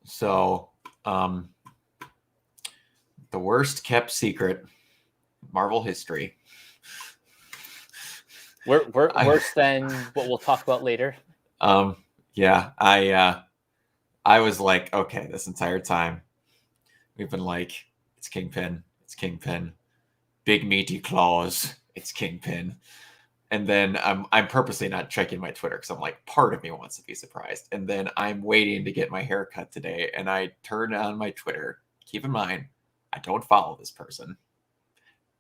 So, the worst kept secret, Marvel history. Worse than what we'll talk about later. Yeah, I was like, okay, this entire time we've been like, it's Kingpin, big meaty claws, it's Kingpin. And then I'm purposely not checking my Twitter because I'm like, part of me wants to be surprised. And then I'm waiting to get my hair cut today, and I turn on my Twitter. Keep in mind, I don't follow this person,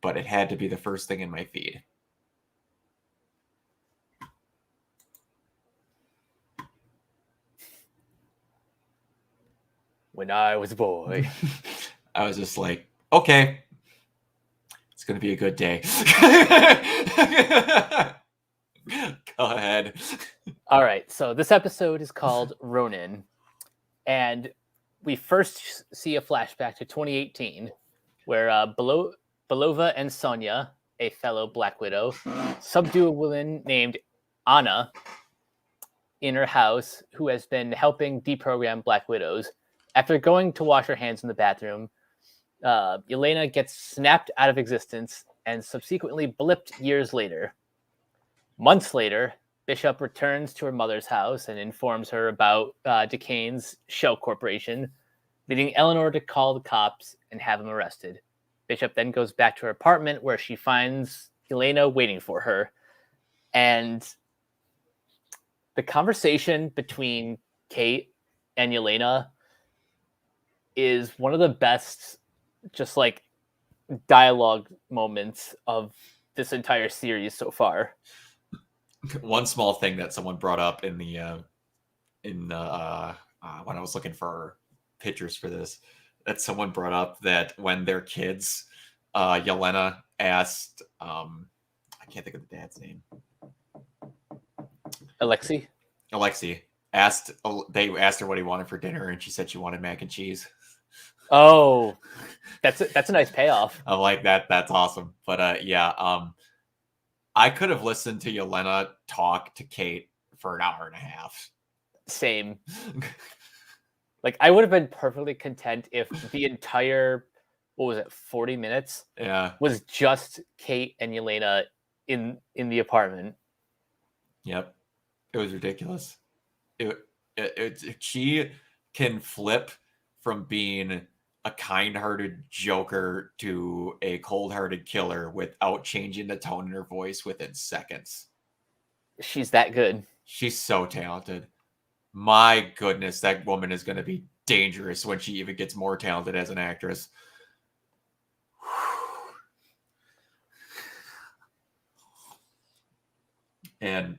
but it had to be the first thing in my feed. When I was a boy. I was just like, okay, it's going to be a good day. Go ahead. All right, so this episode is called Ronin, and we first see a flashback to 2018, where Belova and Sonya, a fellow Black Widow, subdue a woman named Anna in her house who has been helping deprogram Black Widows. After going to wash her hands in the bathroom, Yelena gets snapped out of existence and subsequently blipped years later. Months later, Bishop returns to her mother's house and informs her about DeCane's shell corporation, leading Eleanor to call the cops and have him arrested. Bishop then goes back to her apartment where she finds Yelena waiting for her. And the conversation between Kate and Yelena is one of the best just like dialogue moments of this entire series so far. One small thing that someone brought up in the when I was looking for pictures for this, that someone brought up that when they're kids, Yelena asked, I can't think of the dad's name. Alexei asked, they asked her what he wanted for dinner, and she said she wanted mac and cheese. Oh, that's a nice payoff. I'm like, that's awesome. But I could have listened to Yelena talk to Kate for an hour and a half. Same. Like, I would have been perfectly content if the entire, 40 minutes? Yeah. Was just Kate and Yelena in the apartment. Yep. It was ridiculous. She can flip from being a kind-hearted joker to a cold-hearted killer without changing the tone in her voice within seconds. She's that good. She's so talented. My goodness, that woman is going to be dangerous when she even gets more talented as an actress. And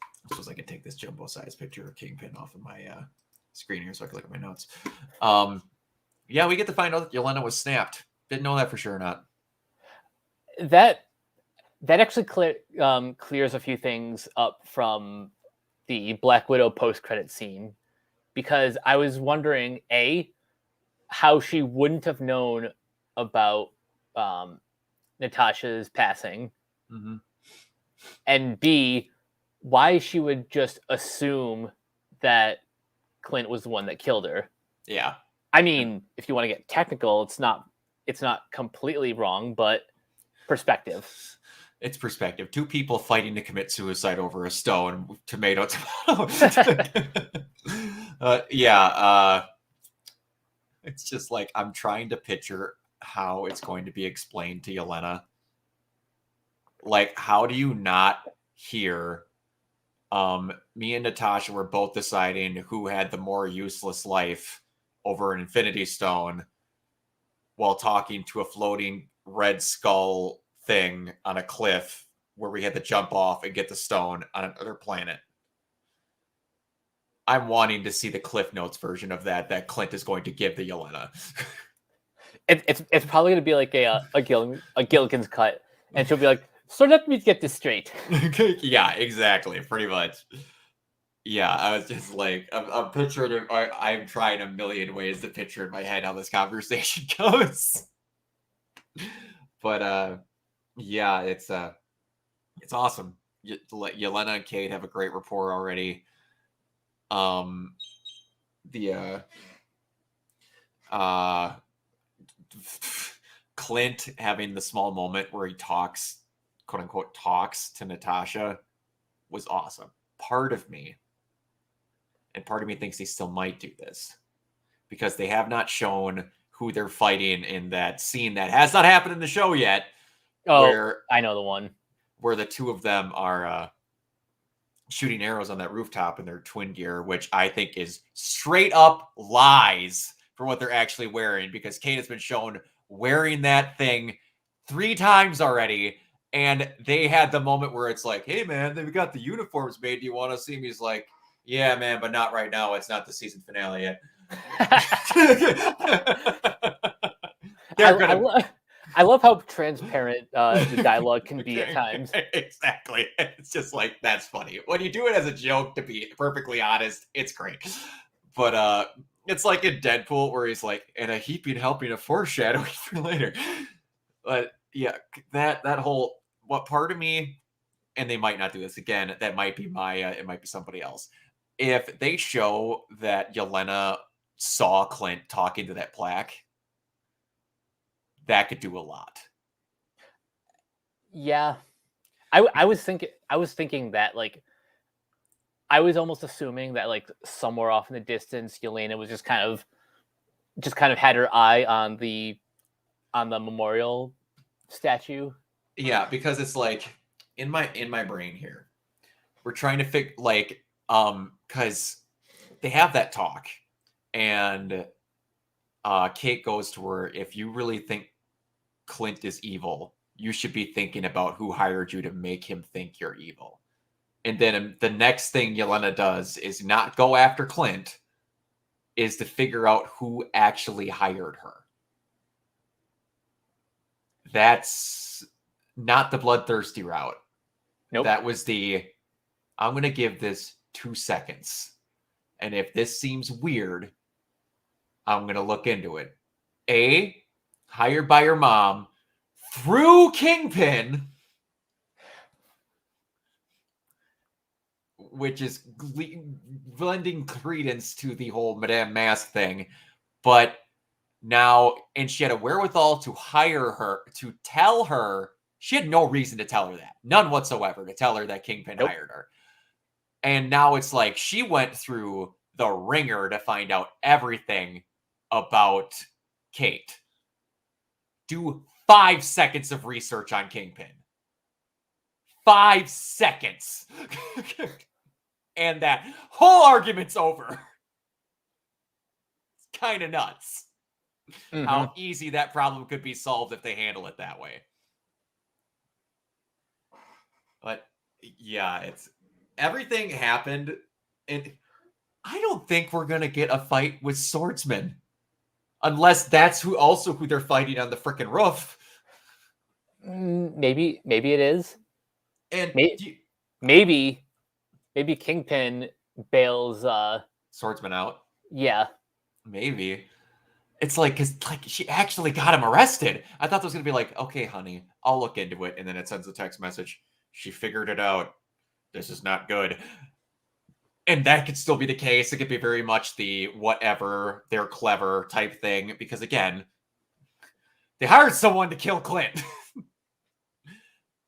I suppose I could take this jumbo-sized picture of Kingpin off of my screen here so I can look at my notes. Yeah, we get to find out that Yelena was snapped. Didn't know that for sure or not. That actually clears a few things up from the Black Widow post-credit scene, because I was wondering, A, how she wouldn't have known about Natasha's passing, and B, why she would just assume that Clint was the one that killed her. Yeah. I mean, if you want to get technical, it's not completely wrong, but perspective. It's perspective. Two people fighting to commit suicide over a stone. Tomato. It's just like, I'm trying to picture how it's going to be explained to Yelena. Like, how do you not hear me and Natasha were both deciding who had the more useless life over an Infinity Stone while talking to a floating red skull thing on a cliff where we had to jump off and get the stone on another planet. I'm wanting to see the Cliff Notes version of that Clint is going to give to Yelena. It's probably going to be like a Gilligan's cut, and she'll be like, so let me get this straight. Yeah, exactly. Pretty much. Yeah, I was just like, I'm picturing it. I'm trying a million ways to picture in my head how this conversation goes. But yeah, it's awesome. Yelena and Kate have a great rapport already. uh Clint having the small moment where he talks, quote unquote, talks to Natasha was awesome. Part of me thinks they still might do this because they have not shown who they're fighting in that scene that has not happened in the show yet. Oh, where I know the one where the two of them are shooting arrows on that rooftop in their twin gear, which I think is straight up lies for what they're actually wearing, because Kate has been shown wearing that thing 3 times already. And they had the moment where it's like, hey, man, they've got the uniforms made. Do you want to see me? He's like, yeah, man, but not right now. It's not the season finale yet. I love how transparent the dialogue can be at times. Exactly. It's just like, that's funny. When you do it as a joke, to be perfectly honest, it's great. But it's like in Deadpool where he's like, and a heaping helping of foreshadowing for later. But yeah, that whole, what part of me, and they might not do this again, that might be Maya, it might be somebody else. If they show that Yelena saw Clint talking to that plaque, that could do a lot. Yeah. I was thinking that, like, I was almost assuming that, like, somewhere off in the distance, Yelena was just kind of had her eye on the memorial statue. Yeah, because it's like in my brain here, we're trying to figure, like, because they have that talk, and Kate goes to her, if you really think Clint is evil, you should be thinking about who hired you to make him think you're evil. And then the next thing Yelena does is not go after Clint, is to figure out who actually hired her. That's not the bloodthirsty route. Nope. That was I'm going to give this 2 seconds. And if this seems weird, I'm going to look into it. A, hired by your mom through Kingpin, which is lending credence to the whole Madame Mask thing. But now, and she had a wherewithal to hire her, to tell her, she had no reason to tell her that. None whatsoever to tell her that Kingpin hired her. And now it's like she went through the ringer to find out everything about Kate. Do 5 seconds of research on Kingpin. 5 seconds. And that whole argument's over. It's kind of nuts. Mm-hmm. How easy that problem could be solved if they handle it that way. But yeah, it's everything happened, and I don't think we're gonna get a fight with swordsmen, unless that's who they're fighting on the frickin' roof. Maybe it is, and maybe Kingpin bails swordsman out. Yeah, maybe. It's like, because like she actually got him arrested. I thought there was gonna be like, okay, honey, I'll look into it, and then it sends a text message. She figured it out. This is not good. And that could still be the case. It could be very much the whatever, they're clever type thing. Because again, they hired someone to kill Clint.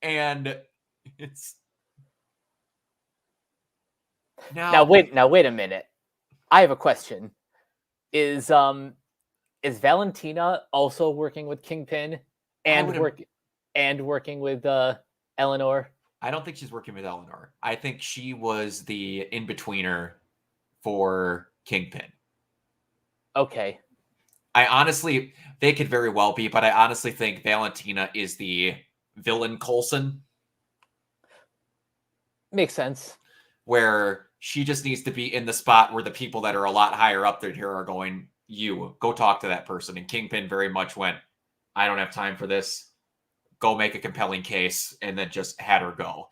And it's now wait a minute. I have a question. Is Valentina also working with Kingpin and working with Eleanor? I don't think she's working with Eleanor. I think she was the in-betweener for Kingpin. Okay. They could very well be, but I honestly think Valentina is the villain Coulson. Makes sense. Where she just needs to be in the spot where the people that are a lot higher up there here are going, you, go talk to that person. And Kingpin very much went, I don't have time for this. Go make a compelling case, and then just had her go.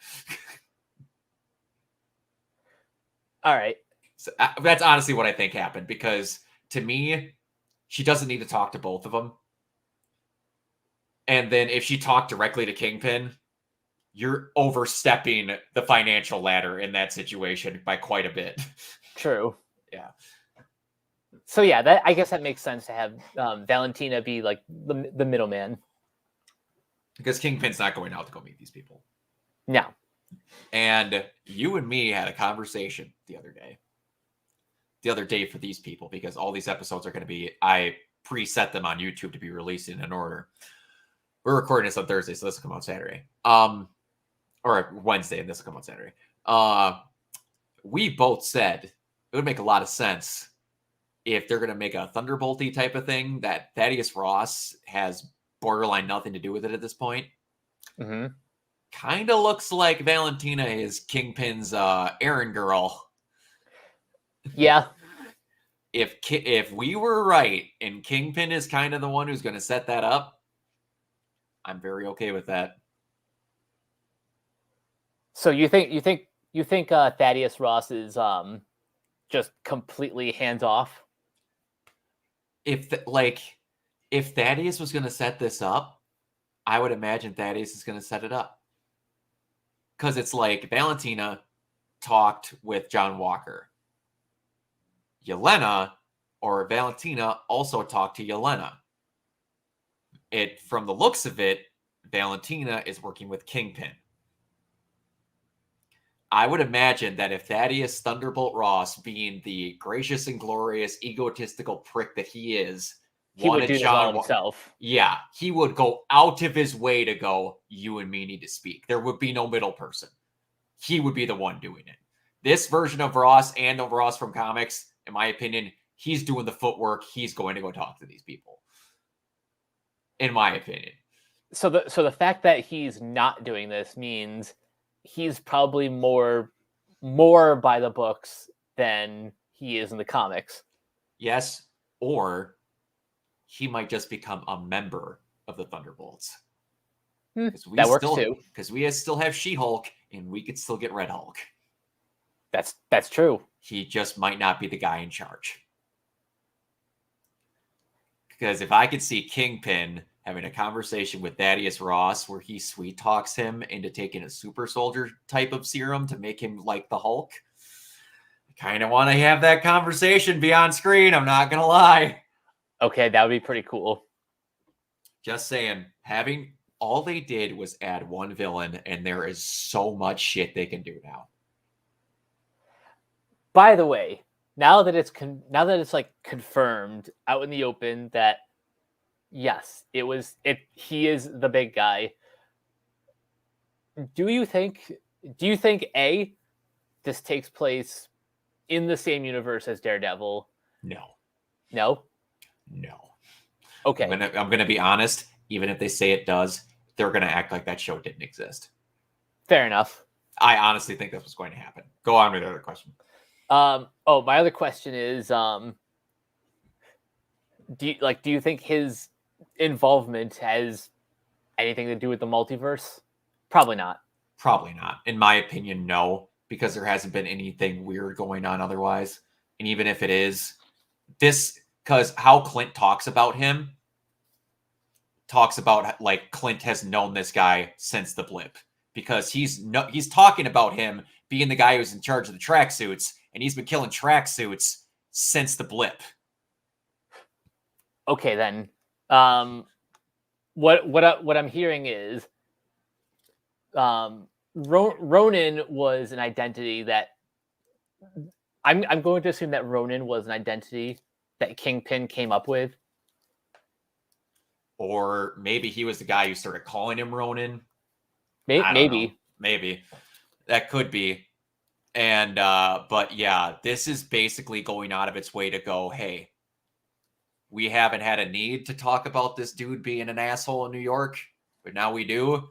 All right. So, that's honestly what I think happened, because to me, she doesn't need to talk to both of them. And then if she talked directly to Kingpin, you're overstepping the financial ladder in that situation by quite a bit. True. Yeah. So yeah, I guess that makes sense to have Valentina be like the middleman. Because Kingpin's not going out to go meet these people. No. And you and me had a conversation the other day for these people, because all these episodes are going to be, I preset them on YouTube to be released in an order. We're recording this on Thursday, so this will come out Saturday. Or Wednesday, and this will come out Saturday. We both said it would make a lot of sense if they're going to make a Thunderbolty type of thing, that Thaddeus Ross has borderline nothing to do with it at this point. Mm-hmm. Kind of looks like Valentina is Kingpin's errand girl. Yeah. If we were right and Kingpin is kind of the one who's going to set that up, I'm very okay with that. So you think Thaddeus Ross is just completely hands off? If Thaddeus was going to set this up, I would imagine Thaddeus is going to set it up. Because it's like Valentina talked with John Walker. Yelena or Valentina also talked to Yelena. From the looks of it, Valentina is working with Kingpin. I would imagine that if Thaddeus Thunderbolt Ross, being the gracious and glorious egotistical prick that he is, he would do this all himself. Yeah, he would go out of his way to go, you and me need to speak. There would be no middle person. He would be the one doing it. This version of Ross and of Ross from comics, in my opinion, he's doing the footwork. He's going to go talk to these people. In my opinion. So the fact that he's not doing this means he's probably more by the books than he is in the comics. Yes, or he might just become a member of the Thunderbolts. That works too. Because we still have She-Hulk, and we could still get Red Hulk. That's true. He just might not be the guy in charge. Because if I could see Kingpin having a conversation with Thaddeus Ross where he sweet talks him into taking a super soldier type of serum to make him like the Hulk, I kind of want to have that conversation be on screen. I'm not going to lie. Okay, that would be pretty cool. Just saying, all they did was add one villain, and there is so much shit they can do now. By the way, now that it's like confirmed out in the open that yes, he is the big guy. Do you think A, this takes place in the same universe as Daredevil? No. Okay. I'm gonna be honest. Even if they say it does, they're gonna act like that show didn't exist. Fair enough. I honestly think that's what's going to happen. Go on with the other question. My other question is, do you think his involvement has anything to do with the multiverse? Probably not. In my opinion, no, because there hasn't been anything weird going on otherwise. And even if it is, because how Clint talks about like Clint has known this guy since the blip, because he's talking about him being the guy who's in charge of the tracksuits, and he's been killing tracksuits since the blip. Okay, then. What I'm hearing is, Ronin was an identity that I'm going to assume that Ronin was an identity that Kingpin came up with. Or maybe he was the guy who started calling him Ronin. Maybe. That could be. And but yeah, this is basically going out of its way to go, hey, we haven't had a need to talk about this dude being an asshole in New York, but now we do.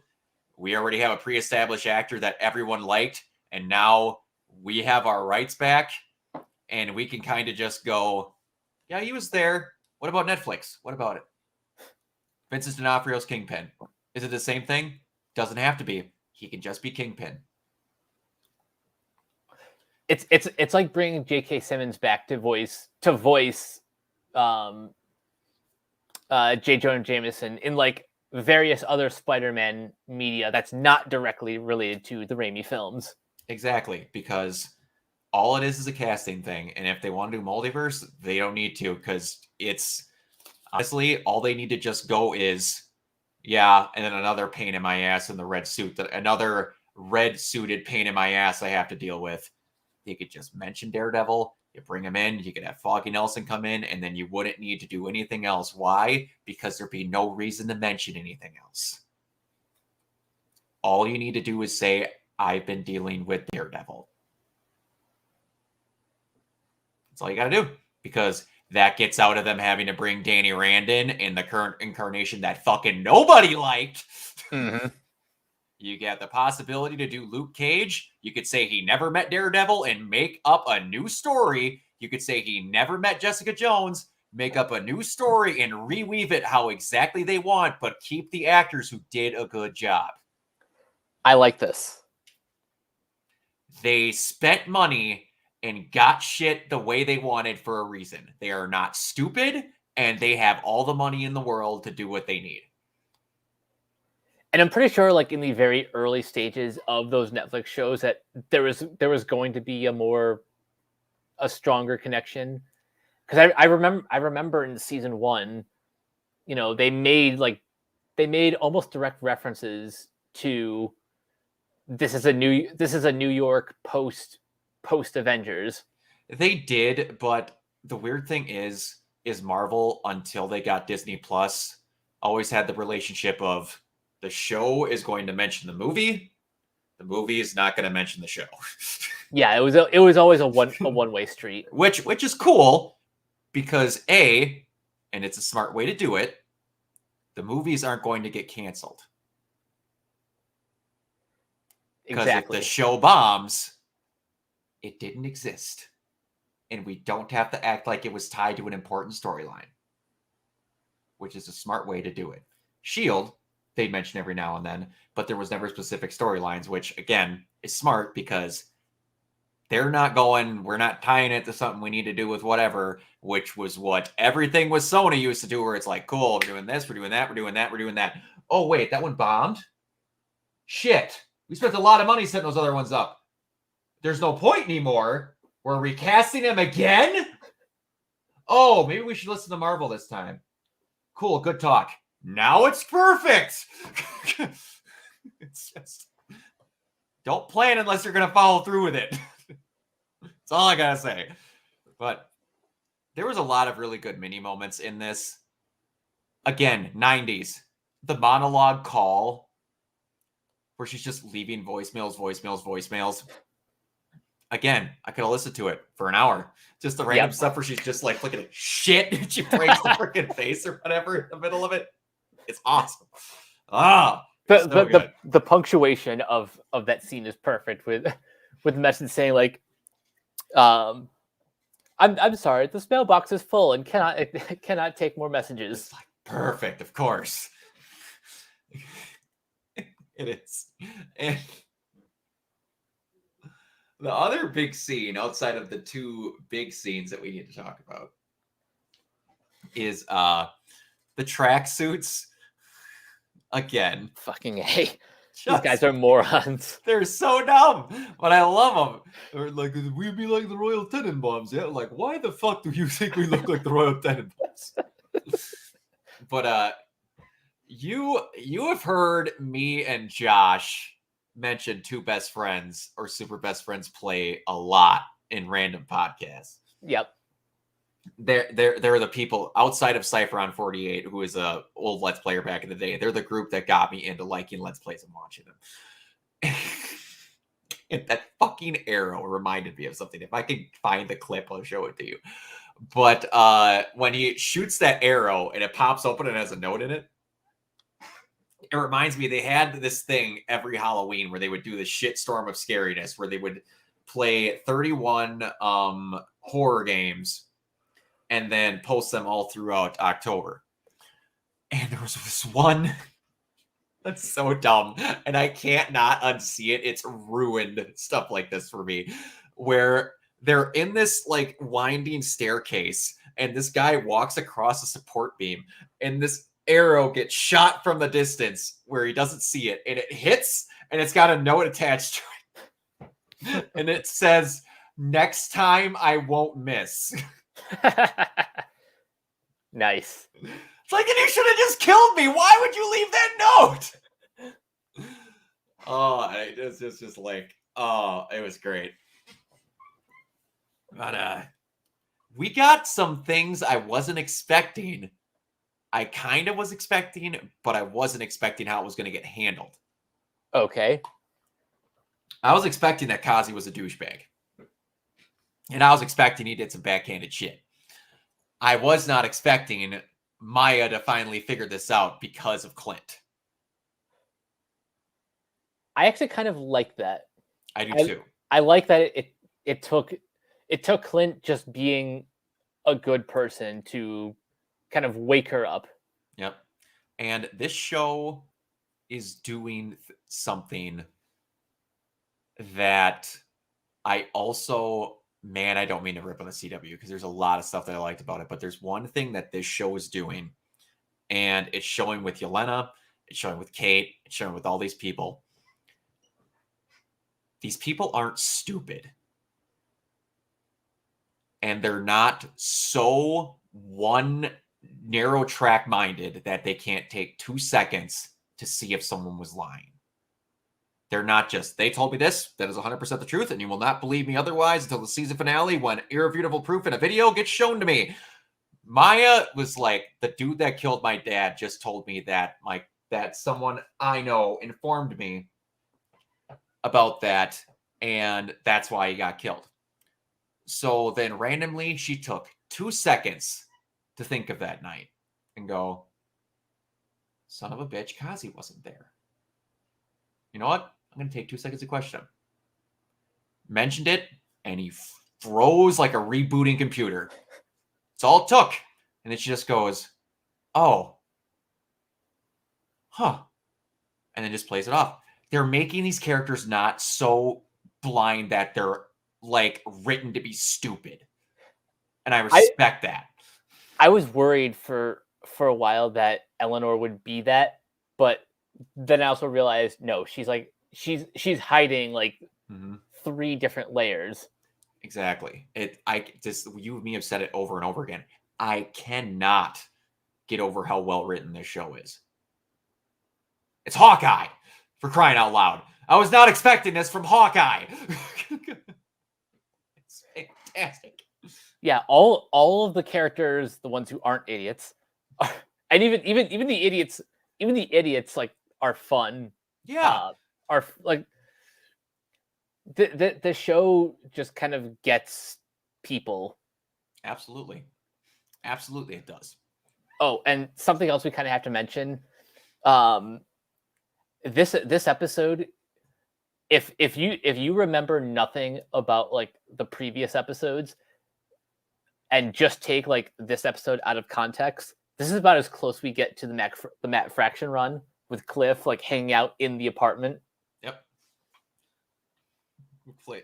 We already have a pre-established actor that everyone liked, and now we have our rights back, and we can kind of just go, yeah, he was there. What about Netflix? What about it? Vincent D'Onofrio's Kingpin. Is it the same thing? Doesn't have to be. He can just be Kingpin. It's like bringing J.K. Simmons back to voice J. Jonah Jameson in like various other Spider-Man media that's not directly related to the Raimi films. Exactly, because All it is a casting thing. And if they want to do multiverse, they don't need to, because it's honestly all they need to just go is, yeah, and then another pain in my ass in the red suit, another red suited pain in my ass I have to deal with. You could just mention Daredevil, you bring him in, you could have Foggy Nelson come in, and then you wouldn't need to do anything else. Why? Because there'd be no reason to mention anything else. All you need to do is say, I've been dealing with Daredevil. That's all you got to do, because that gets out of them having to bring Danny Rand in the current incarnation that fucking nobody liked. Mm-hmm. You get the possibility to do Luke Cage. You could say he never met Daredevil and make up a new story. You could say he never met Jessica Jones, make up a new story and reweave it how exactly they want, but keep the actors who did a good job. I like this. They spent money and got shit the way they wanted for a reason. They are not stupid, and they have all the money in the world to do what they need. And I'm pretty sure, like in the very early stages of those Netflix shows, that there was going to be a stronger connection. Because I remember in season 1, you know, they made almost direct references to this is a New York post Avengers. They did, but the weird thing is Marvel, until they got Disney Plus, always had the relationship of the show is going to mention the movie is not going to mention the show. Yeah, it was always a one-way street. Which is cool, because and it's a smart way to do it, the movies aren't going to get canceled. Because Exactly. if the show bombs, it didn't exist. And we don't have to act like it was tied to an important storyline, which is a smart way to do it. S.H.I.E.L.D., they mention every now and then, but there was never specific storylines, which, again, is smart, because they're not going, we're not tying it to something we need to do with whatever, which was what everything with Sony used to do, where it's like, cool, we're doing this, we're doing that, we're doing that, we're doing that. Oh, wait, that one bombed? Shit. We spent a lot of money setting those other ones up. There's no point anymore. We're recasting them again? Oh, maybe we should listen to Marvel this time. Cool, good talk. Now it's perfect. It's just, don't plan unless you're going to follow through with it. That's all I got to say. But there was a lot of really good mini moments in this. Again, 90s. The monologue call, where she's just leaving voicemails. Again, I could have listened to it for an hour. Just the random stuff where she's just like looking at shit and she breaks the freaking face or whatever in the middle of it. It's awesome. The punctuation of that scene is perfect, with the message saying like, I'm sorry, this mailbox is full and cannot take more messages. It's like, perfect, of course. It is. And the other big scene, outside of the two big scenes that we need to talk about, is the tracksuits. Again, fucking A. These guys are morons. They're so dumb, but I love them. They're like, we'd be like the Royal Tenenbaums. Yeah, like, why the fuck do you think we look like the Royal Tenenbaums? But you have heard me and Josh mention two best friends or super best friends play a lot in random podcasts. Yep. They're the people outside of Cypher on 48, who is a old Let's Player back in the day. They're the group that got me into liking Let's Plays and watching them. And that fucking arrow reminded me of something. If I can find the clip, I'll show it to you. But when he shoots that arrow and it pops open and has a note in it, it reminds me they had this thing every Halloween where they would do the shitstorm of scariness, where they would play 31 horror games and then post them all throughout October. And there was this one that's so dumb, and I can't not unsee it. It's ruined stuff like this for me, where they're in this like winding staircase, and this guy walks across a support beam, and this arrow gets shot from the distance where he doesn't see it, and it hits, and it's got a note attached to it. And it says, Next time I won't miss. Nice. It's like, and you should have just killed me. Why would you leave that note? Oh, it's just like, oh, it was great. But we got some things I wasn't expecting. I kind of was expecting, but I wasn't expecting how it was going to get handled. Okay. I was expecting that Kazi was a douchebag. And I was expecting he did some backhanded shit. I was not expecting Maya to finally figure this out because of Clint. I actually kind of like that. I do too. I like that it took Clint just being a good person to kind of wake her up. Yep. And this show is doing something that I also, man, I don't mean to rip on the CW because there's a lot of stuff that I liked about it, but there's one thing that this show is doing, and it's showing with Yelena, it's showing with Kate, it's showing with all these people. These people aren't stupid. And they're not so one narrow track minded that they can't take 2 seconds to see if someone was lying. They're not just, they told me this, that is 100% the truth, and you will not believe me otherwise until the season finale when irrefutable proof in a video gets shown to me. Maya was like, the dude that killed my dad just told me that that someone I know informed me about that, and that's why he got killed. So then randomly, she took 2 seconds to think of that night and go, son of a bitch, Kazi wasn't there. You know what? I'm going to take 2 seconds to question him. Mentioned it, and he froze like a rebooting computer. It's all it took. And then she just goes, oh, huh. And then just plays it off. They're making these characters not so blind that they're like written to be stupid. And I respect that. I was worried for a while that Eleanor would be that, but then I also realized no, she's she's hiding like 3 different layers. Exactly. You and me have said it over and over again. I cannot get over how well written this show is. It's Hawkeye, for crying out loud. I was not expecting this from Hawkeye. It's fantastic. Yeah, all of the characters, the ones who aren't idiots, and even the idiots like are fun. Yeah, are like the show just kind of gets people. Absolutely, it does. Oh, and something else we kind of have to mention. This episode, if you remember nothing about like the previous episodes and just take like this episode out of context, this is about as close we get to the Matt Fraction run with Cliff like hanging out in the apartment. Yep.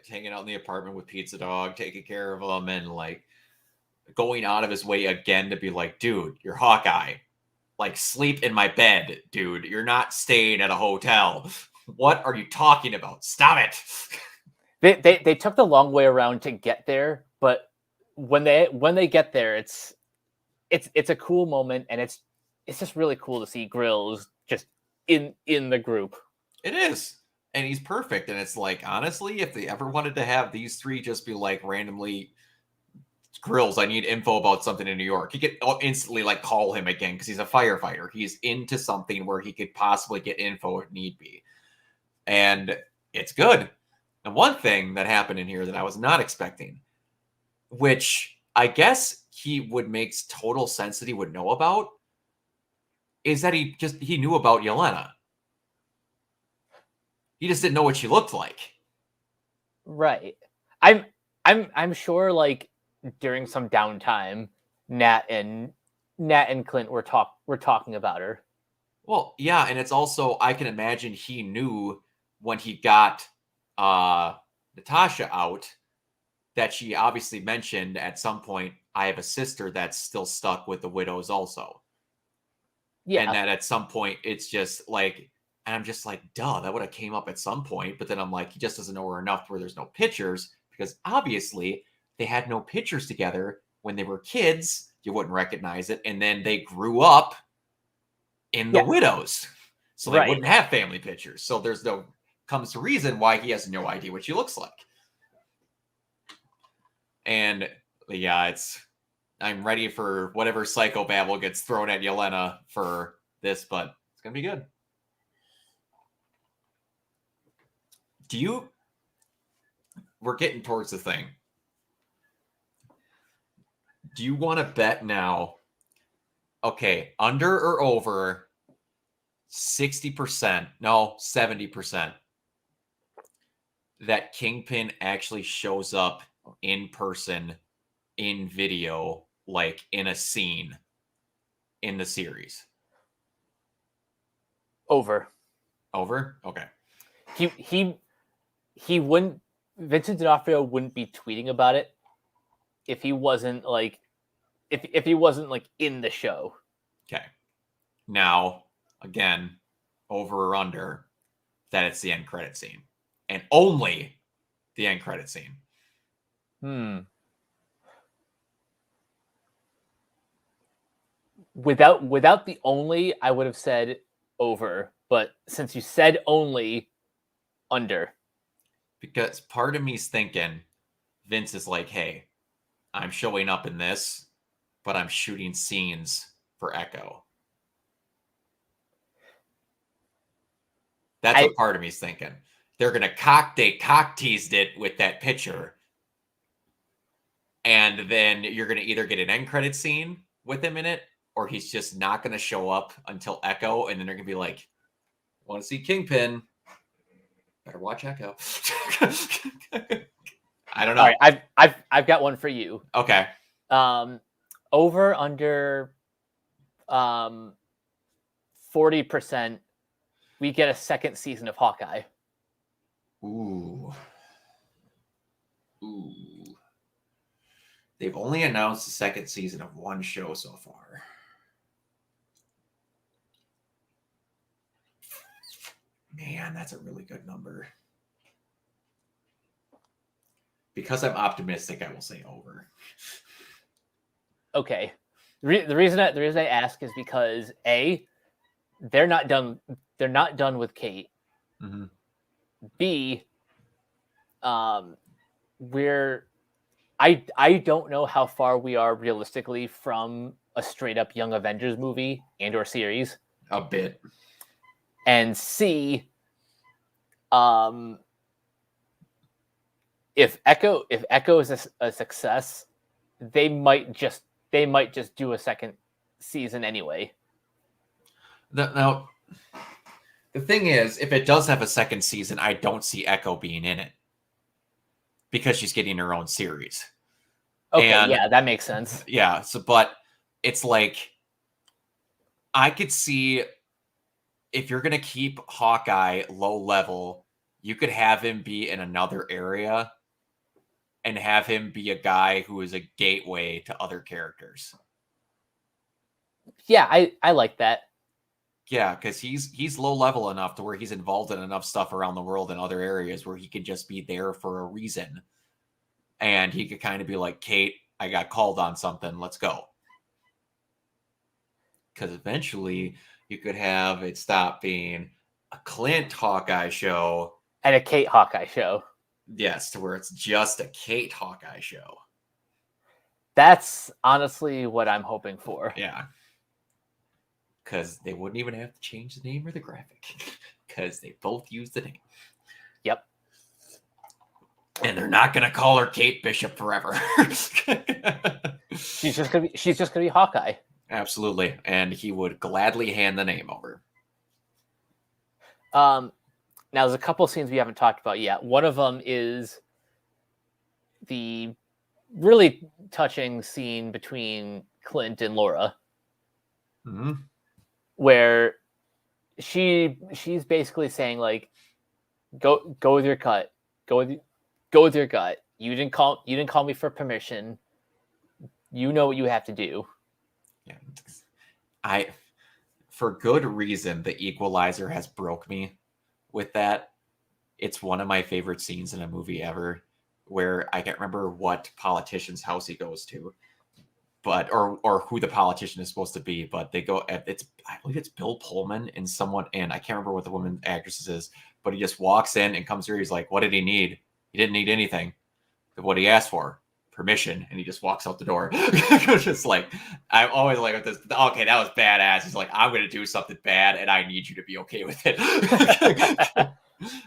Hanging out in the apartment with Pizza Dog, taking care of him, and like going out of his way again to be like, dude, you're Hawkeye. Like, sleep in my bed, dude. You're not staying at a hotel. What are you talking about? Stop it. They took the long way around to get there, but when they get there, it's a cool moment, and it's just really cool to see Grills just in the group. It is. And he's perfect. And it's like, honestly, if they ever wanted to have these 3 just be like randomly, Grills, I need info about something in New York, he could instantly like call him again because he's a firefighter. He's into something where he could possibly get info if need be. And it's good. And one thing that happened in here that I was not expecting, which I guess he makes total sense that he would know about, is that he knew about Yelena. He just didn't know what she looked like. Right. I'm sure like during some downtime, Nat and Clint were talking about her. Well, yeah, and it's also, I can imagine he knew when he got Natasha out that she obviously mentioned at some point, I have a sister that's still stuck with the widows also. Yeah. And that at some point it's just like, and I'm just like, duh, that would have came up at some point. But then I'm like, he just doesn't know her enough where there's no pictures because obviously they had no pictures together when they were kids. You wouldn't recognize it. And then they grew up in the widows. So they wouldn't have family pictures. So there's no comes to reason why he has no idea what she looks like. And yeah, I'm ready for whatever psychobabble gets thrown at Yelena for this, but it's gonna be good. We're getting towards the thing. Do you want to bet now? Okay, under or over 60%, no, 70% that Kingpin actually shows up in person, in video, like in a scene in the series? Over. Over? Okay. He wouldn't. Vincent D'Onofrio wouldn't be tweeting about it if he wasn't like if he wasn't like in the show. Okay. Now, again, over or under that it's the end credit scene. And only the end credit scene. Without the only, I would have said over. But since you said only, under. Because part of me's thinking Vince is like, hey, I'm showing up in this, but I'm shooting scenes for Echo. That's what part of me's thinking. They're going to they cock teased it with that picture. And then you're going to either get an end credit scene with him in it, or he's just not going to show up until Echo. And then they're going to be like, want to see Kingpin? Better watch Echo. I don't know. All right, I've got one for you. Okay. Over under 40%, we get a second season of Hawkeye. Ooh. They've only announced the second season of one show so far. Man, that's a really good number. Because I'm optimistic, I will say over. Okay. The reason I ask is because A, they're not done with Kate. Mm-hmm. B, I don't know how far we are realistically from a straight up Young Avengers movie and or series. A bit. And C, if Echo is a success, they might just do a second season anyway. Now, the thing is, if it does have a second season, I don't see Echo being in it because she's getting her own series. Okay, yeah, that makes sense. Yeah, but it's like I could see if you're going to keep Hawkeye low level, you could have him be in another area and have him be a guy who is a gateway to other characters. Yeah, I like that. Yeah, because he's low level enough to where he's involved in enough stuff around the world in other areas where he can just be there for a reason. And he could kind of be like, Kate, I got called on something. Let's go. Because eventually you could have it stop being a Clint Hawkeye show. And a Kate Hawkeye show. Yes, to where it's just a Kate Hawkeye show. That's honestly what I'm hoping for. Yeah. Because they wouldn't even have to change the name or the graphic. Because they both use the name. Yep. And they're not going to call her Kate Bishop forever. She's just gonna be Hawkeye. Absolutely. And he would gladly hand the name over. Now there's a couple of scenes we haven't talked about yet. One of them is the really touching scene between Clint and Laura. Mm-hmm. Where she's basically saying like, go with your gut. Go with your gut. You didn't call me for permission. You know what you have to do. Yeah. For good reason, the Equalizer has broke me with that. It's one of my favorite scenes in a movie ever, where I can't remember what politician's house he goes to, but or who the politician is supposed to be, but they go at I believe it's Bill Pullman and someone, and I can't remember what the woman actress is, but he just walks in and comes here. He's like, what did he need? He didn't need anything. What he asked for, permission, and he just walks out the door. Just like, I'm always like, this, okay, that was badass. He's like, I'm gonna do something bad and I need you to be okay with it.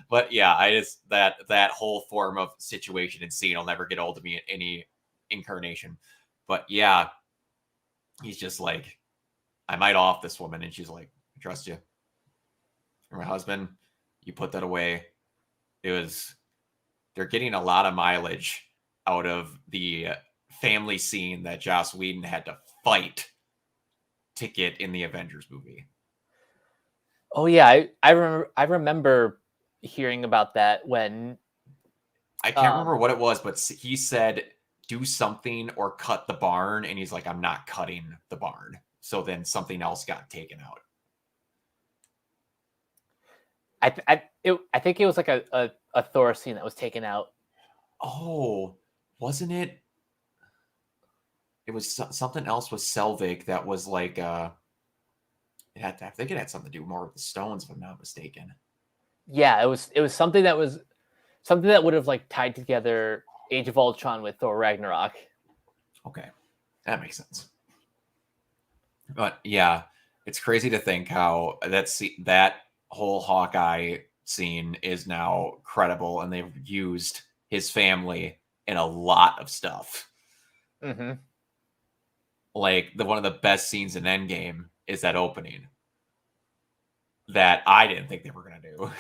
But yeah, I just that whole form of situation and scene will never get old to me in any incarnation. But yeah, he's just like, I might off this woman, and she's like, I trust you. You're my husband. You put that away. They're getting a lot of mileage out of the family scene that Joss Whedon had to fight to get in the Avengers movie. Oh yeah, I remember hearing about that when I can't remember what it was, but he said do something or cut the barn, and he's like, I'm not cutting the barn. So then something else got taken out. I think it was like a Thor scene that was taken out. Oh, wasn't it? It was something else with Selvig that was like I think it had something to do more with the stones, if I'm not mistaken. Yeah, it was something that would have like tied together Age of Ultron with Thor Ragnarok. Okay, that makes sense. But yeah, it's crazy to think how that whole Hawkeye scene is now credible, and they've used his family in a lot of stuff. Mm-hmm. Like one of the best scenes in Endgame is that opening that I didn't think they were gonna do,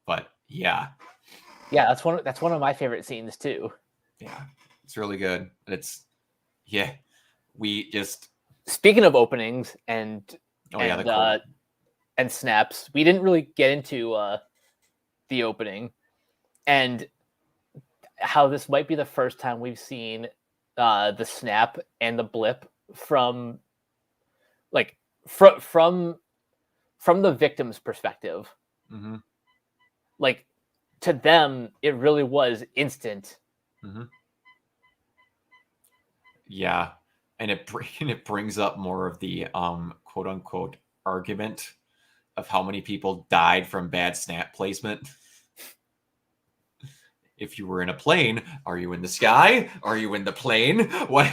but yeah, that's one of my favorite scenes too. Yeah, it's really good. We just speaking of openings and cool. And snaps, we didn't really get into the opening and how this might be the first time we've seen the snap and the blip from from the victim's perspective. Mm-hmm. Like to them, it really was instant. Mm-hmm. Yeah, and it brings up more of the quote unquote argument of how many people died from bad snap placement. If you were in a plane, are you in the sky? Are you in the plane? What?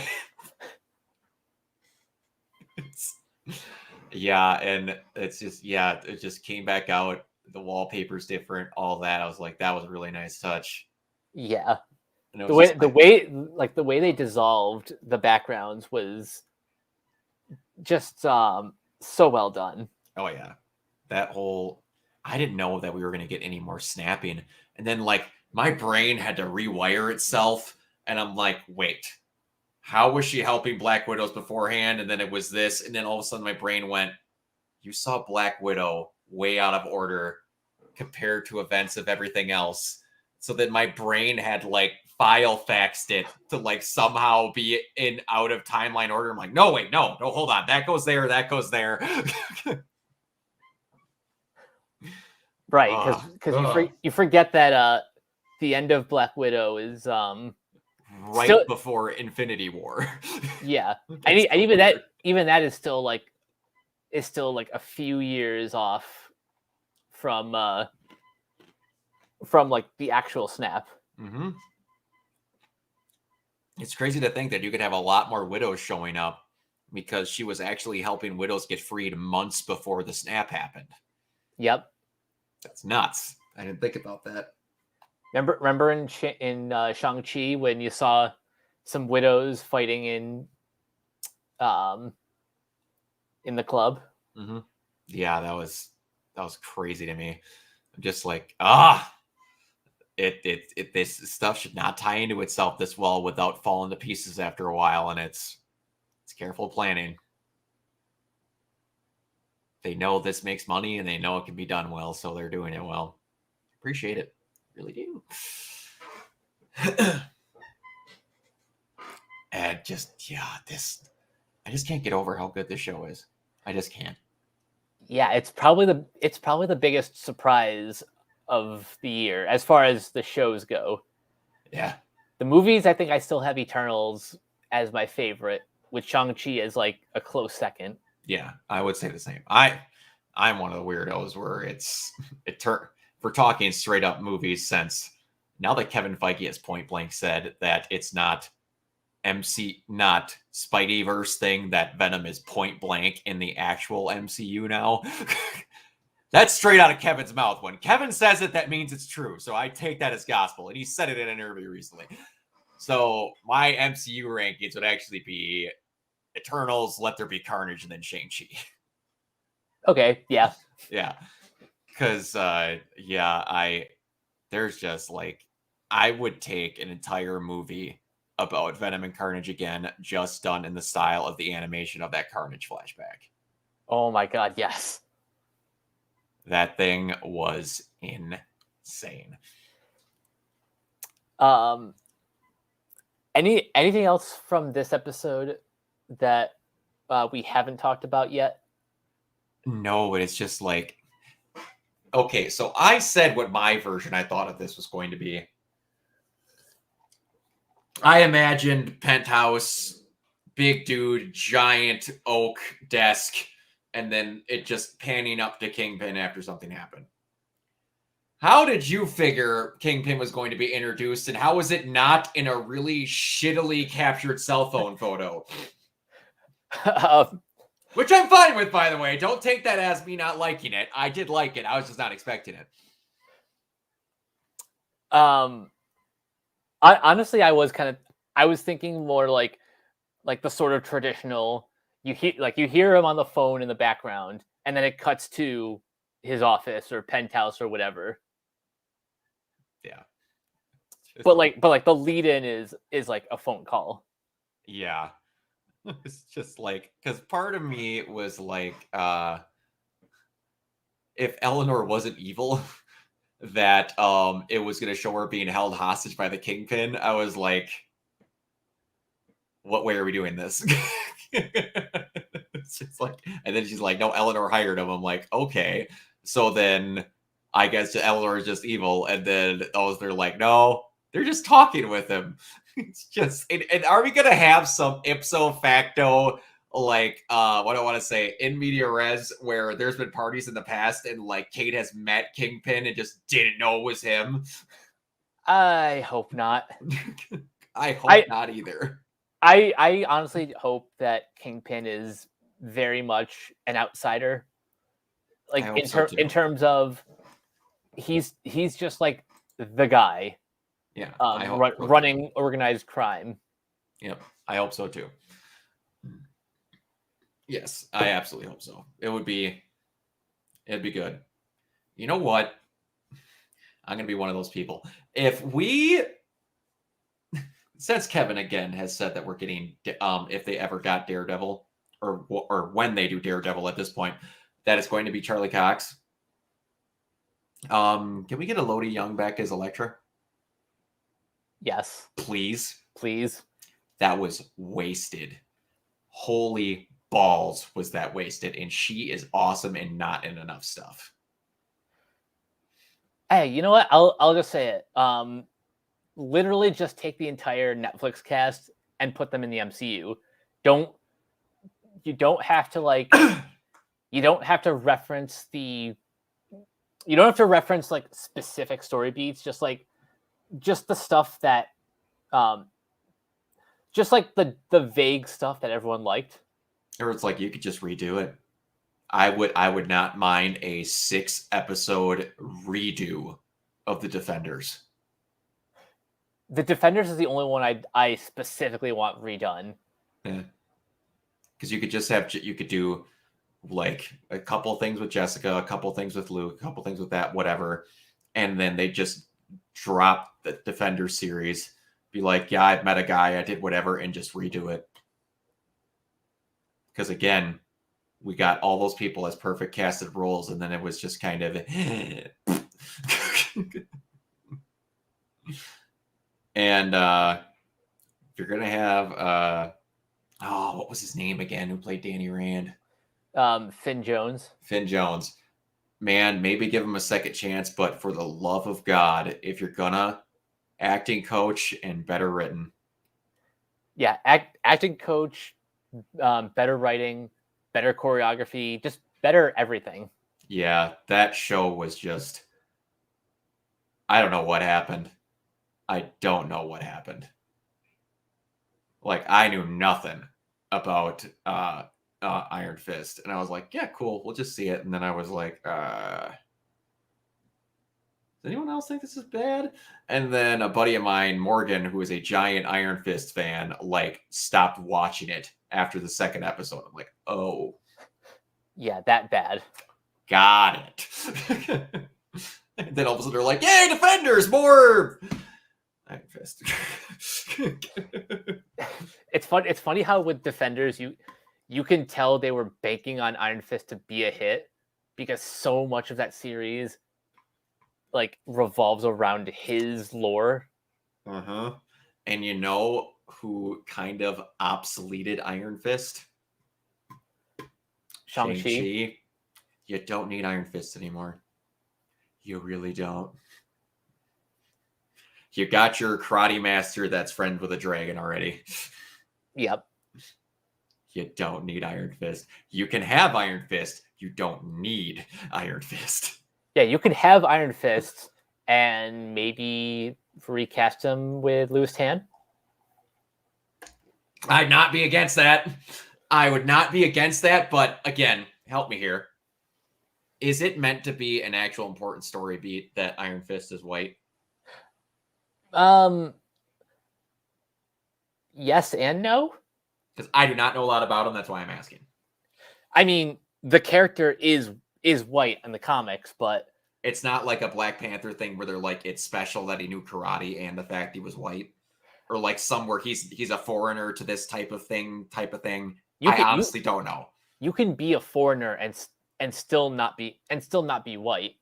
Yeah, and it's just it just came back out. The wallpaper's different, all that. I was like, that was a really nice touch. Yeah. The way they dissolved the backgrounds was just so well done. Oh yeah. That whole I didn't know that we were going to get any more snapping. And then like my brain had to rewire itself, and I'm like, wait. How was she helping Black Widows beforehand? And then it was this, and then all of a sudden my brain went, you saw Black Widow way out of order compared to events of everything else. So then my brain had like file faxed it to like somehow be in out of timeline order. I'm like, no, wait, no, hold on. That goes there, that goes there. Right, because you forget that the end of Black Widow is right before Infinity War. Yeah, and even that is still like a few years off from like the actual snap. Mm-hmm. It's crazy to think that you could have a lot more widows showing up because she was actually helping widows get freed months before the snap happened. Yep, that's nuts. I didn't think about that. Remember in Shang-Chi when you saw some widows fighting in the club? Mm-hmm. Yeah, that was crazy to me. I'm just like, this stuff should not tie into itself this well without falling to pieces after a while, and it's careful planning. They know this makes money, and they know it can be done well, so they're doing it well. Appreciate it. Really do. And just I just can't get over how good this show is. I just can't. Yeah, it's probably the biggest surprise of the year as far as the shows go. Yeah. The movies, I think I still have Eternals as my favorite, with Shang-Chi as like a close second. Yeah, I would say the same. I'm one of the weirdos where we're talking straight up movies since now that Kevin Feige has point blank said that it's not not Spideyverse thing, that Venom is point blank in the actual MCU now. That's straight out of Kevin's mouth. When Kevin says it, that means it's true. So I take that as gospel. And he said it in an interview recently. So my MCU rankings would actually be Eternals, Let There Be Carnage, and then Shang-Chi. Okay, yeah. Yeah. Because, there's just like, I would take an entire movie about Venom and Carnage again, just done in the style of the animation of that Carnage flashback. Oh my god, yes. That thing was insane. Anything else from this episode that we haven't talked about yet? No, but it's just like, okay, so I said what my version I thought of this was going to be. I imagined penthouse, big dude, giant oak desk, and then it just panning up to Kingpin after something happened. How did you figure Kingpin was going to be introduced, and how was it not in a really shittily captured cell phone photo? Which I'm fine with, by the way. Don't take that as me not liking it. I did like it. I was just not expecting it. Honestly, I was thinking more like the sort of traditional, you hear him on the phone in the background, and then it cuts to his office or penthouse or whatever. Yeah. But the lead in is like a phone call. Yeah. It's just like, because part of me was like, if Eleanor wasn't evil, that it was going to show her being held hostage by the Kingpin. I was like, what way are we doing this? It's just like, and then she's like, no, Eleanor hired him. I'm like, okay. So then I guess Eleanor is just evil. And then they're like, no, they're just talking with him. It's just, and are we going to have some ipso facto, like, what do I want to say, in media res, where there's been parties in the past and like Kate has met Kingpin and just didn't know it was him? I hope not. I hope not either. I honestly hope that Kingpin is very much an outsider. Like in terms of he's just like the guy. Yeah. Running organized crime. Yep. I hope so too. Yes, I absolutely hope so. It'd be good. You know what? I'm going to be one of those people. Since Kevin again has said that we're getting, if they ever got Daredevil, or when they do Daredevil at this point, that it's going to be Charlie Cox. Can we get Elodie Young back as Elektra? Yes. Please. That was wasted. Holy balls, was that wasted. And she is awesome and not in enough stuff. Hey, you know what? I'll just say it. Literally just take the entire Netflix cast and put them in the MCU. You don't have to like you don't have to reference like specific story beats, just the stuff that just like the vague stuff that everyone liked. Or it's like you could just redo it. I would not mind a 6-episode redo of the Defenders. The Defenders is the only one I specifically want redone. Yeah. Because you could do like a couple things with Jessica, a couple things with Luke, a couple things with that, whatever. And then they just drop the Defender series, be like, yeah, I've met a guy, I did whatever, and just redo it. Because again, we got all those people as perfect casted roles, and then it was just kind of and if you're gonna have what was his name again, who played Danny Rand? Finn Jones. Man, maybe give him a second chance, but for the love of God, if you're gonna acting coach and better written. Yeah, acting coach, better writing, better choreography, just better everything. Yeah, that show was just, I don't know what happened. I don't know what happened. Like, I knew nothing about Iron Fist, and I was like, yeah, cool, we'll just see it. And then I was like, does anyone else think this is bad? And then a buddy of mine, Morgan, who is a giant Iron Fist fan, like, stopped watching it after the second episode. I'm like, oh, Yeah, that bad. got it. And then all of a sudden they're like, yay, Defenders, more Iron Fist. It's fun. It's funny how with Defenders you can tell they were banking on Iron Fist to be a hit because so much of that series like revolves around his lore. Uh-huh. And you know who kind of obsoleted Iron Fist? Shang-Chi. You don't need Iron Fist anymore. You really don't. You got your karate master that's friends with a dragon already. Yep. You don't need Iron Fist. You can have Iron Fist. You don't need Iron Fist. Yeah, you could have Iron Fist and maybe recast him with Louis Tan. I'd not be against that. I would not be against that, but again, help me here. Is it meant to be an actual important story beat that Iron Fist is white? Yes and no. Because I do not know a lot about him. That's why I'm asking. I mean, the character is white in the comics, but it's not like a Black Panther thing where they're like, it's special that he knew karate and the fact he was white, or like somewhere he's a foreigner to this type of thing. I honestly don't know. You can be a foreigner and still not be white.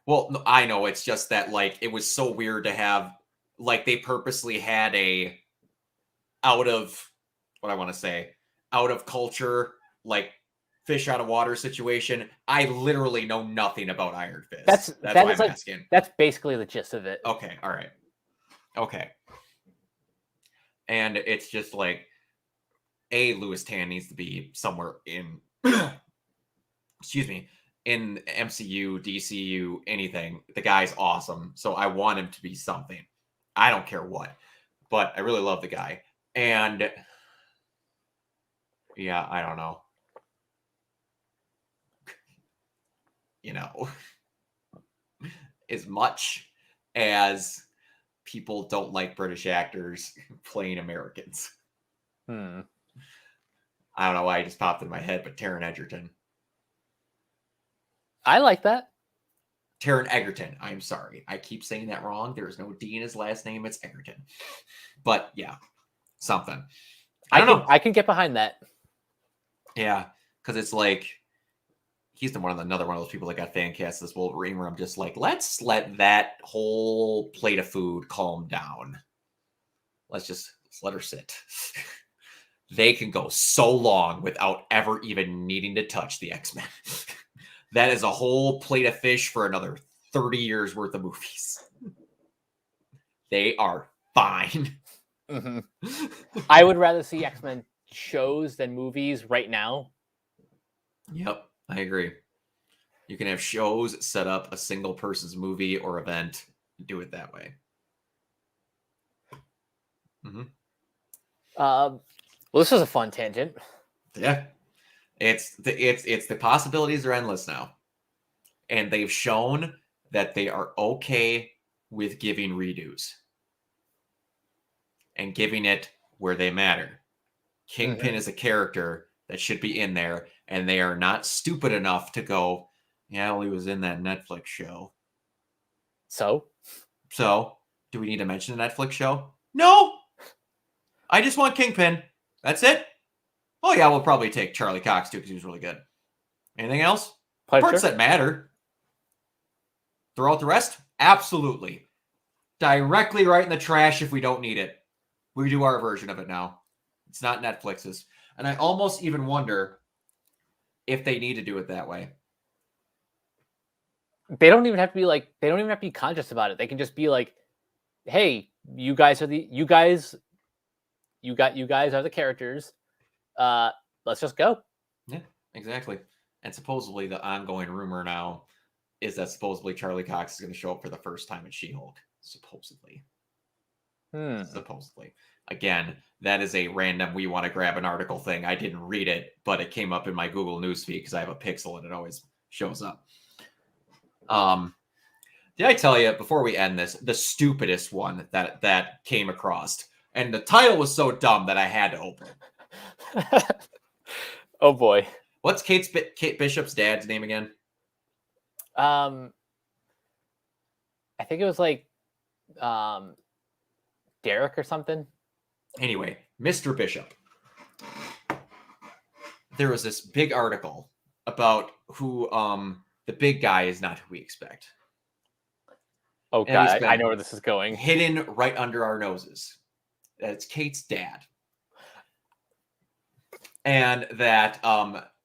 Well, no, I know. It's just that like it was so weird to have like they purposely had a out of culture, like fish out of water situation. I literally know nothing about Iron Fist. That's why I'm asking. That's basically the gist of it. Okay, all right. Okay. And it's just like Louis Tan needs to be somewhere in excuse me, in MCU, DCU, anything. The guy's awesome. So I want him to be something. I don't care what. But I really love the guy. And yeah, I don't know. You know, as much as people don't like British actors playing Americans. I don't know why it just popped in my head, but Taron Egerton. I like that. Taron Egerton. I'm sorry. I keep saying that wrong. There is no D in his last name. It's Egerton. But yeah, something. I don't know. I can get behind that. Yeah, because it's like he's another one of those people that got fan cast this Wolverine where I'm just like, let's let that whole plate of food calm down. Let's let her sit. They can go so long without ever even needing to touch the X-Men. That is a whole plate of fish for another 30 years worth of movies. They are fine. Mm-hmm. I would rather see X-Men shows than movies right now. Yep, I agree. You can have shows set up a single person's movie or event, do it that way. Mm-hmm. Well, this was a fun tangent. Yeah, it's the possibilities are endless now, and they've shown that they are okay with giving redos and giving it where they matter. Kingpin is a character that should be in there, and they are not stupid enough to go, yeah, well, he was in that Netflix show. So, do we need to mention the Netflix show? No! I just want Kingpin. That's it. Oh, yeah, we'll probably take Charlie Cox, too, because he was really good. Anything else? Parts that matter. Throw out the rest? Absolutely. Directly right in the trash if we don't need it. We do our version of it now. It's not Netflix's. And I almost even wonder if they need to do it that way. They don't even have to be conscious about it. They can just be like, hey, you guys are you guys are the characters. Let's just go. Yeah, exactly. And supposedly the ongoing rumor now is that supposedly Charlie Cox is going to show up for the first time in She-Hulk. Supposedly. Supposedly. Again, that is a random we want to grab an article thing. I didn't read it, but it came up in my Google newsfeed because I have a Pixel and it always shows up. Did I tell you before we end this, the stupidest one that came across? And the title was so dumb that I had to open it. Oh boy. What's Kate Bishop's dad's name again? I think it was like Derek or something. Anyway, Mr. Bishop. There was this big article about who the big guy is not who we expect. Oh god, I know where this is going. Hidden right under our noses. That's Kate's dad. And that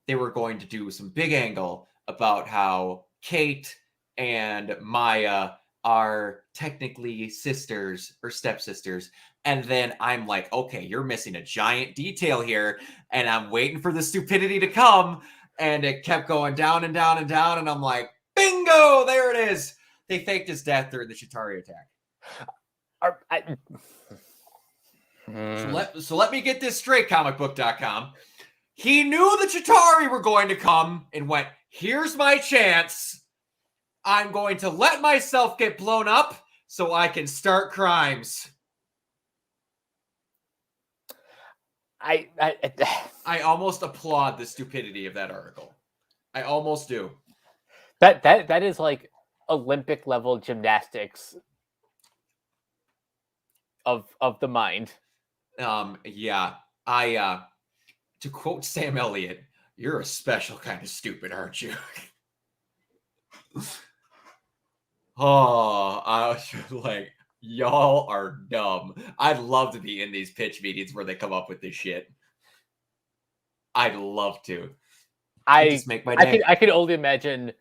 they were going to do some big angle about how Kate and Maya are technically sisters or stepsisters. And then I'm like, okay, you're missing a giant detail here. And I'm waiting for the stupidity to come. And it kept going down and down and down. And I'm like, bingo, there it is. They faked his death during the Chitauri attack. So let me get this straight, comicbook.com. He knew the Chitauri were going to come and went, here's my chance. I'm going to let myself get blown up so I can start crimes. I almost applaud the stupidity of that article. I almost do. That is like Olympic level gymnastics of the mind. Yeah. To quote Sam Elliott, you're a special kind of stupid, aren't you? Oh, I was like, y'all are dumb. I'd love to be in these pitch meetings where they come up with this shit. I'd love to. Just make my day. I could only imagine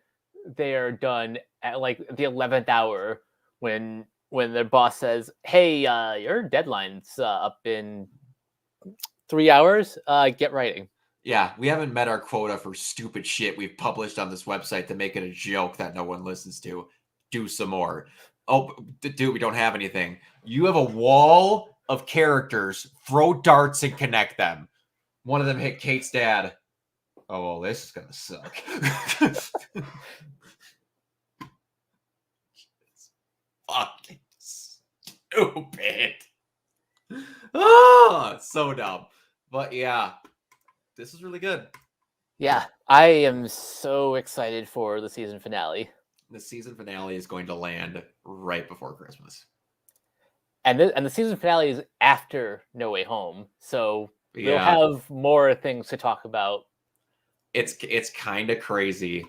they are done at like the 11th hour when their boss says, "Hey, your deadline's up in 3 hours. Get writing." Yeah, we haven't met our quota for stupid shit we've published on this website to make it a joke that no one listens to. Do some more. Oh, dude, we don't have anything. You have a wall of characters. Throw darts and connect them. One of them hit Kate's dad. Oh, well, this is gonna suck. It's fucking stupid. Oh, so dumb. But yeah, this is really good. Yeah, I am so excited for the season finale. The season finale is going to land right before Christmas. And the season finale is after No Way Home. So we'll have more things to talk about. It's kind of crazy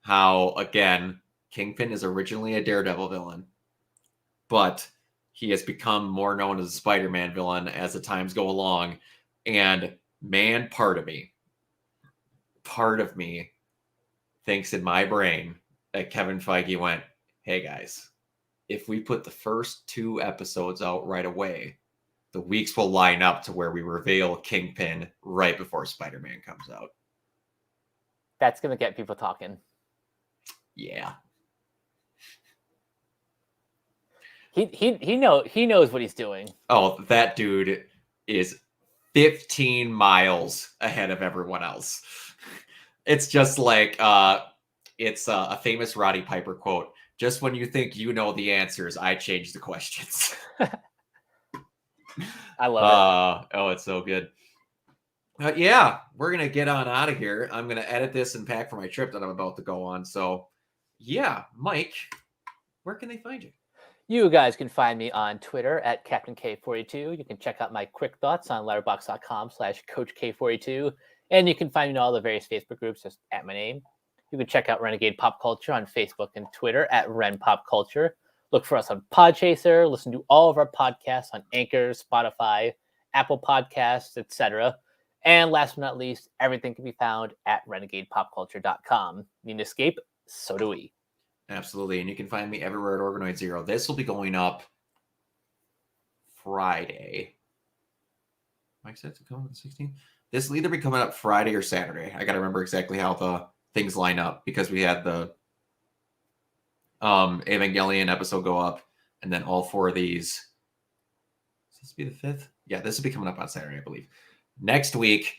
how, again, Kingpin is originally a Daredevil villain, but he has become more known as a Spider-Man villain as the times go along. And man, part of me thinks in my brain that Kevin Feige went, hey guys, if we put the first 2 episodes out right away, the weeks will line up to where we reveal Kingpin right before Spider-Man comes out. That's going to get people talking. Yeah. He knows what he's doing. Oh, that dude is 15 miles ahead of everyone else. It's just like it's a famous Roddy Piper quote. Just when you think you know the answers, I change the questions. I love it. Oh, it's so good. Yeah, we're going to get on out of here. I'm going to edit this and pack for my trip that I'm about to go on. So, yeah, Mike, where can they find you? You guys can find me on Twitter at Captain K42. You can check out my quick thoughts on letterboxd.com/CoachK42. And you can find me in all the various Facebook groups just at my name. You can check out Renegade Pop Culture on Facebook and Twitter at Ren Pop Culture. Look for us on Podchaser. Listen to all of our podcasts on Anchor, Spotify, Apple Podcasts, etc. And last but not least, everything can be found at renegadepopculture.com. Need to escape? So do we. Absolutely. And you can find me everywhere at Organoid Zero. This will be going up Friday. Am I set to come on the 16th? This will either be coming up Friday or Saturday. I got to remember exactly how the things line up because we had the Evangelion episode go up, and then all 4 of these. Is this be the 5th? Yeah, this will be coming up on Saturday, I believe. Next week,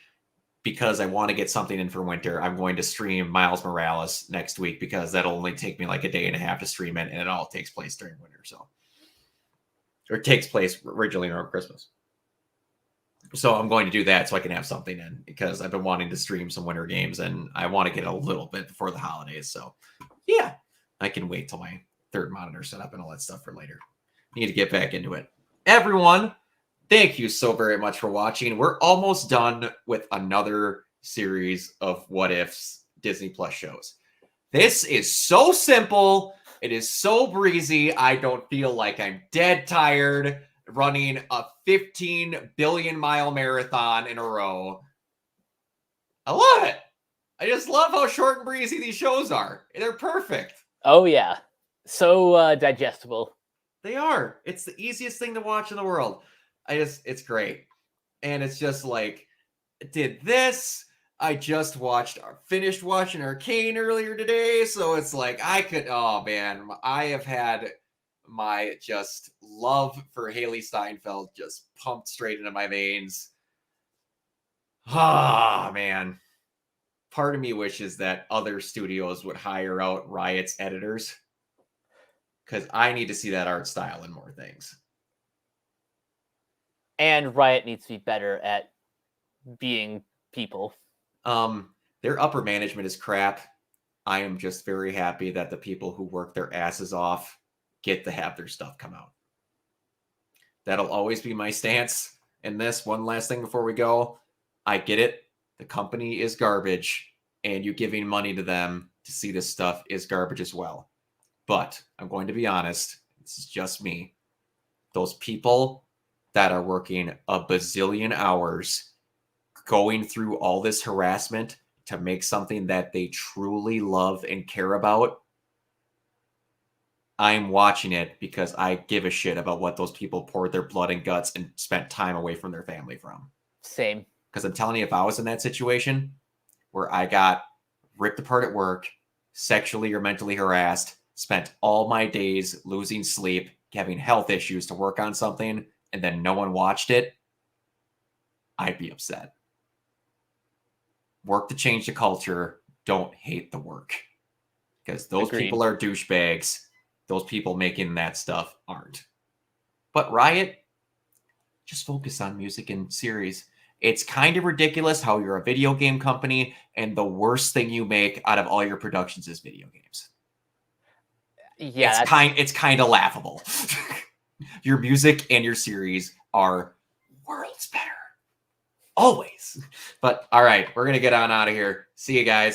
because I want to get something in for winter, I'm going to stream Miles Morales next week because that'll only take me like a day and a half to stream it, and it all takes place during winter. Or it takes place originally around Christmas. So I'm going to do that so I can have something in because I've been wanting to stream some winter games and I want to get a little bit before the holidays. So yeah, I can wait till my 3rd monitor set up and all that stuff for later. Need to get back into it. Everyone, thank you so very much for watching. We're almost done with another series of What Ifs Disney Plus shows. This is so simple. It is so breezy. I don't feel like I'm dead tired running a 15 billion mile marathon in a row. I love it. I just love how short and breezy these shows are. They're perfect. Oh, yeah. So digestible. They are. It's the easiest thing to watch in the world. It's great. And it's just like, did this. I just finished watching Arcane earlier today. So it's like, oh man, I have had my just love for Haley Steinfeld just pumped straight into my veins. Ah, man. Part of me wishes that other studios would hire out Riot's editors because I need to see that art style in more things. And Riot needs to be better at being people. Their upper management is crap. I am just very happy that the people who work their asses off get to have their stuff come out. That'll always be my stance in this. One last thing before we go. I get it. The company is garbage, and you giving money to them to see this stuff is garbage as well. But I'm going to be honest. This is just me. Those people that are working a bazillion hours going through all this harassment to make something that they truly love and care about, I'm watching it because I give a shit about what those people poured their blood and guts and spent time away from their family from. Same. Because I'm telling you, if I was in that situation where I got ripped apart at work, sexually or mentally harassed, spent all my days losing sleep, having health issues to work on something, and then no one watched it, I'd be upset. Work to change the culture. Don't hate the work. Because those Agreed. people are douchebags. Those people making that stuff aren't. But Riot, just focus on music and series. It's kind of ridiculous how you're a video game company and the worst thing you make out of all your productions is video games. Yeah, it's kind of laughable. Your music and your series are worlds better. Always. But all right, we're going to get on out of here. See you guys.